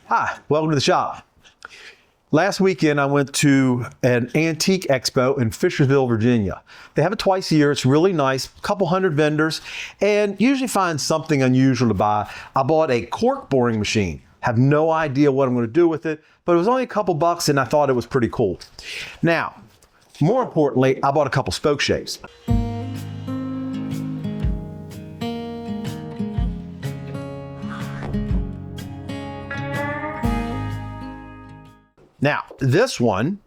Hi, welcome to the shop. Last weekend I went to an antique expo in Fishersville, Virginia. They have it twice a year. It's really nice, a couple hundred vendors, and usually find something unusual to buy. I bought a cork boring machine. Have no idea what I'm going to do with it, but it was only a couple bucks and I thought it was pretty cool. Now, more importantly, I bought a couple spoke shaves. Now, this one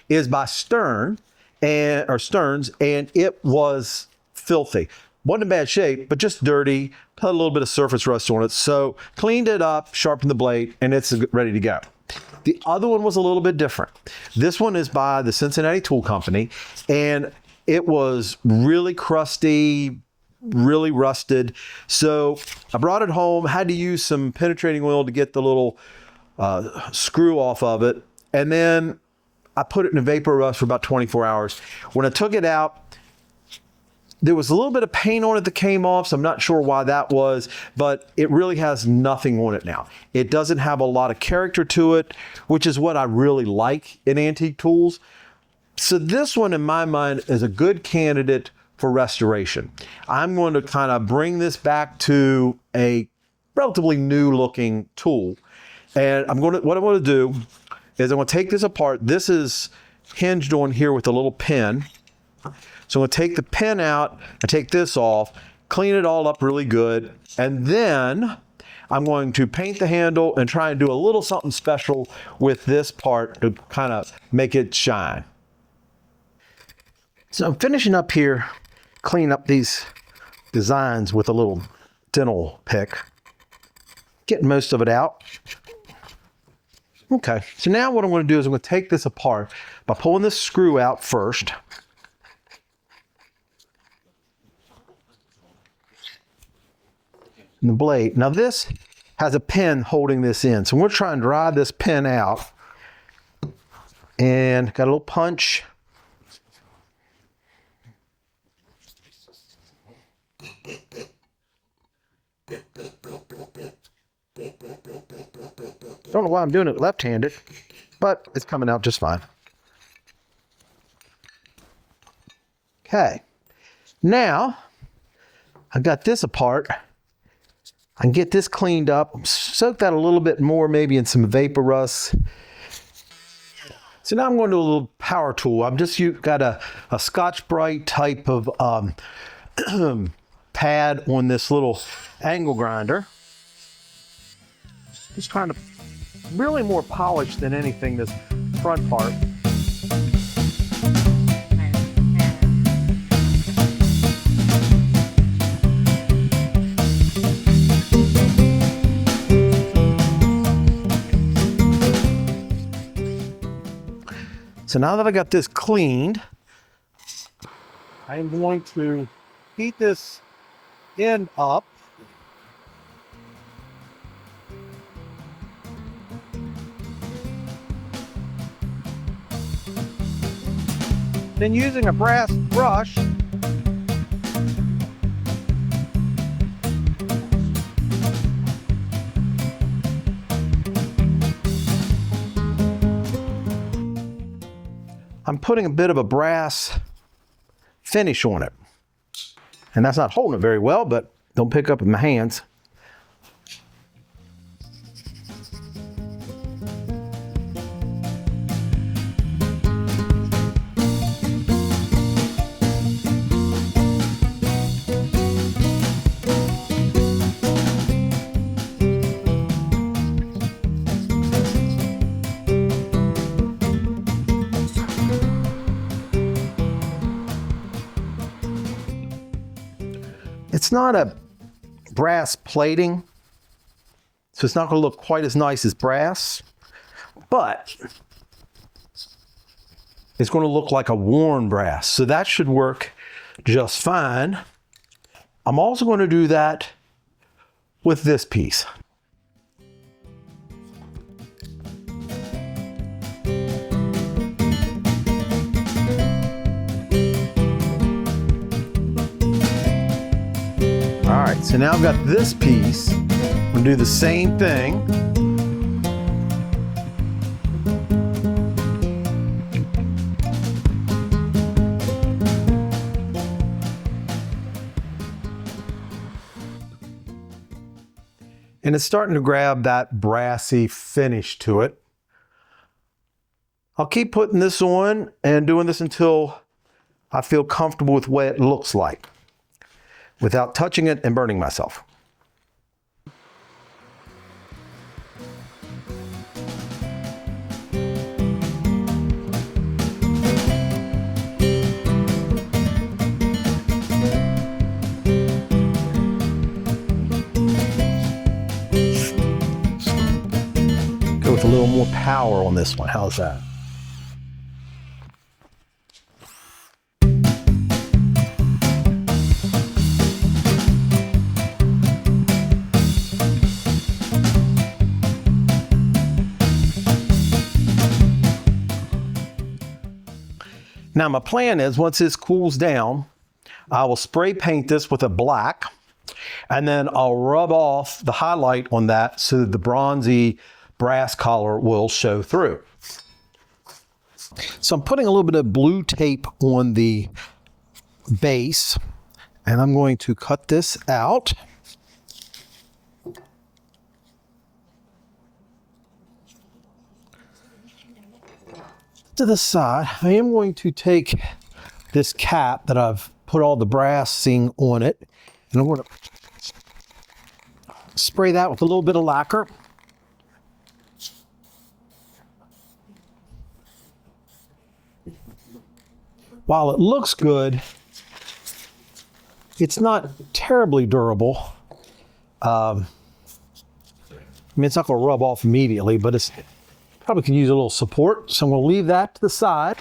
is by Stearns, and it was filthy. Wasn't in bad shape, but just dirty, had a little bit of surface rust on it. So cleaned it up, sharpened the blade, and it's ready to go. The other one was a little bit different. This one is by the Cincinnati Tool Company, and it was really crusty, really rusted. So I brought it home, had to use some penetrating oil to get the little screw off of it. And then I put it in a vapor rust for about 24 hours. When I took it out, there was a little bit of paint on it that came off, so I'm not sure why that was, but it really has nothing on it now. It doesn't have a lot of character to it, which is what I really like in antique tools. So this one, in my mind, is a good candidate for restoration. I'm going to kind of bring this back to a relatively new looking tool. And what I'm going to do is I'm going to take this apart. This is hinged on here with a little pin. So I'm going to take the pin out and take this off, clean it all up really good, and then I'm going to paint the handle and try and do a little something special with this part to kind of make it shine. So I'm finishing up here, clean up these designs with a little dental pick, getting most of it out. Okay, so now what I'm going to do is I'm going to take this apart by pulling this screw out first. And the blade. Now this has a pin holding this in. So we're trying to drive this pin out. And got a little punch. Don't know why I'm doing it left-handed, but it's coming out just fine. Okay, now I got this apart. I can get this cleaned up, soak that a little bit more, maybe in some vapor rust. So now I'm going to do a little power tool. I've just got a Scotch-Brite type of pad on this little angle grinder. Just trying to really more polished than anything, this front part. So now that I got this cleaned, I'm going to heat this end up. Then using a brass brush, I'm putting a bit of a brass finish on it. And that's not holding it very well, but don't pick up in my hands. It's not a brass plating, so it's not going to look quite as nice as brass, but it's going to look like a worn brass. So that should work just fine. I'm also going to do that with this piece. All right, so now I've got this piece. I'm gonna do the same thing. and it's starting to grab that brassy finish to it. I'll keep putting this on and doing this until I feel comfortable with what it looks like without touching it and burning myself. Go with a little more power on this one. How's that? Now my plan is once this cools down, I will spray paint this with a black, and then I'll rub off the highlight on that so that the bronzy brass color will show through. So I'm putting a little bit of blue tape on the base, and I'm going to cut this out. To the side, I am going to take this cap that I've put all the brassing on it, and I'm going to spray that with a little bit of lacquer. While it looks good, it's not terribly durable. I mean, it's not going to rub off immediately, but it's probably can use a little support. So I'm going to leave that to the side.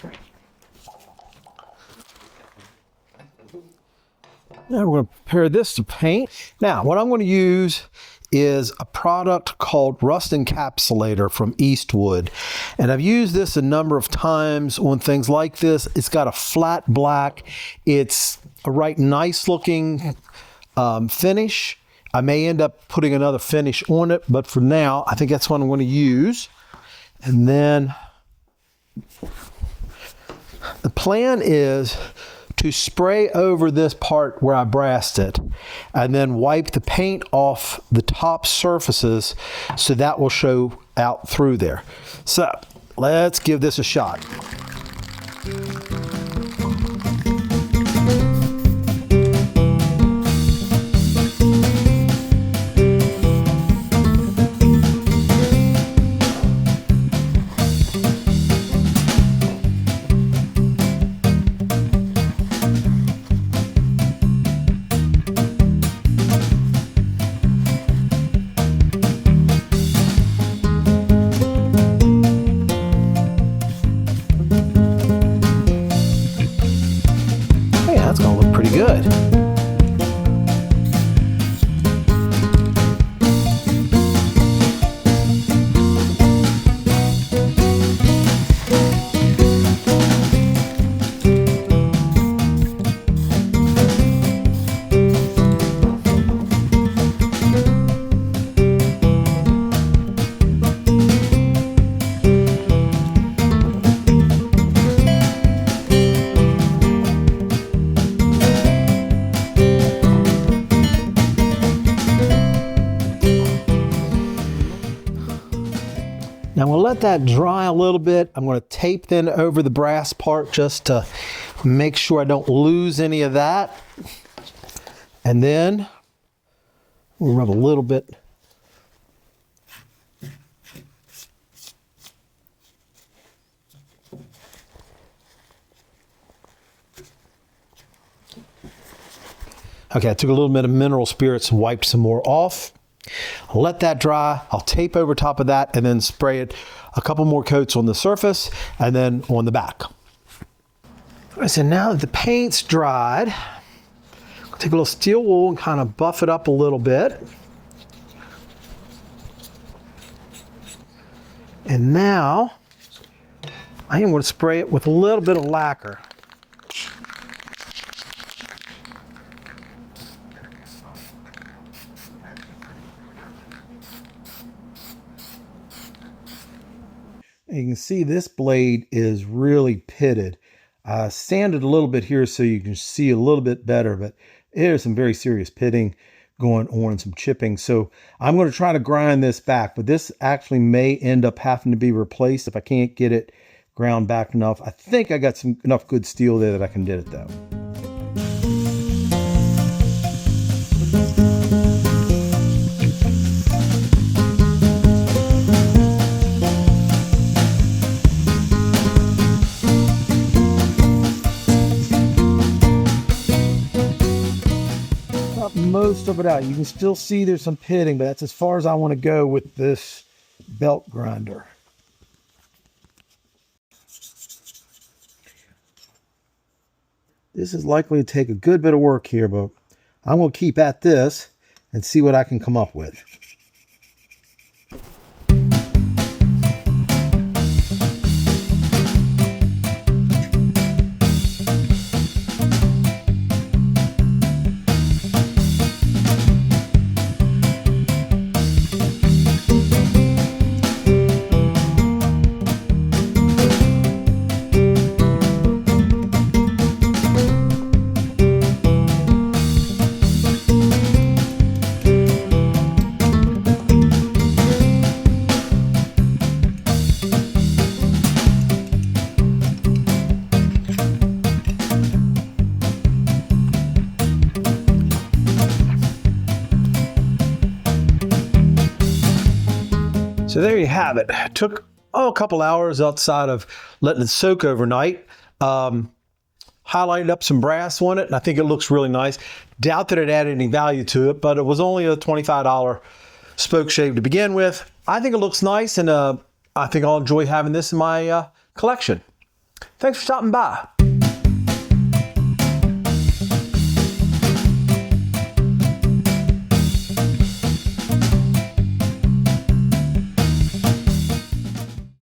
Now we're going to prepare this to paint. Now, what I'm going to use is a product called Rust Encapsulator from Eastwood. And I've used this a number of times on things like this. It's got a flat black. It's a right nice looking finish. I may end up putting another finish on it, but for now, I think that's what I'm going to use. And then the plan is to spray over this part where I brassed it and then wipe the paint off the top surfaces so that will show out through there. So let's give this a shot. That's going to look pretty good. Now we'll let that dry a little bit. I'm going to tape then over the brass part just to make sure I don't lose any of that. And then we'll rub a little bit. Okay, I took a little bit of mineral spirits and wiped some more off. I'll let that dry. I'll tape over top of that and then spray it a couple more coats on the surface and then on the back. So now that the paint's dried, I'll take a little steel wool and kind of buff it up a little bit. And now I am going to spray it with a little bit of lacquer. You can see this blade is really pitted. I sanded a little bit here so you can see a little bit better, but there's some very serious pitting. going on and some chipping. So I'm going to try to grind this back, but this actually may end up having to be replaced if I can't get it ground back enough. I think I got enough good steel there that I can get it though. Most of it out. You can still see there's some pitting, but that's as far as I want to go with this belt grinder. This is likely to take a good bit of work here, but I'm going to keep at this and see what I can come up with. So there you have it. It took a couple hours outside of letting it soak overnight. Highlighted up some brass on it, and I think it looks really nice. Doubt that it added any value to it, but it was only a $25 spoke shave to begin with. I think it looks nice, and I think I'll enjoy having this in my collection. Thanks for stopping by.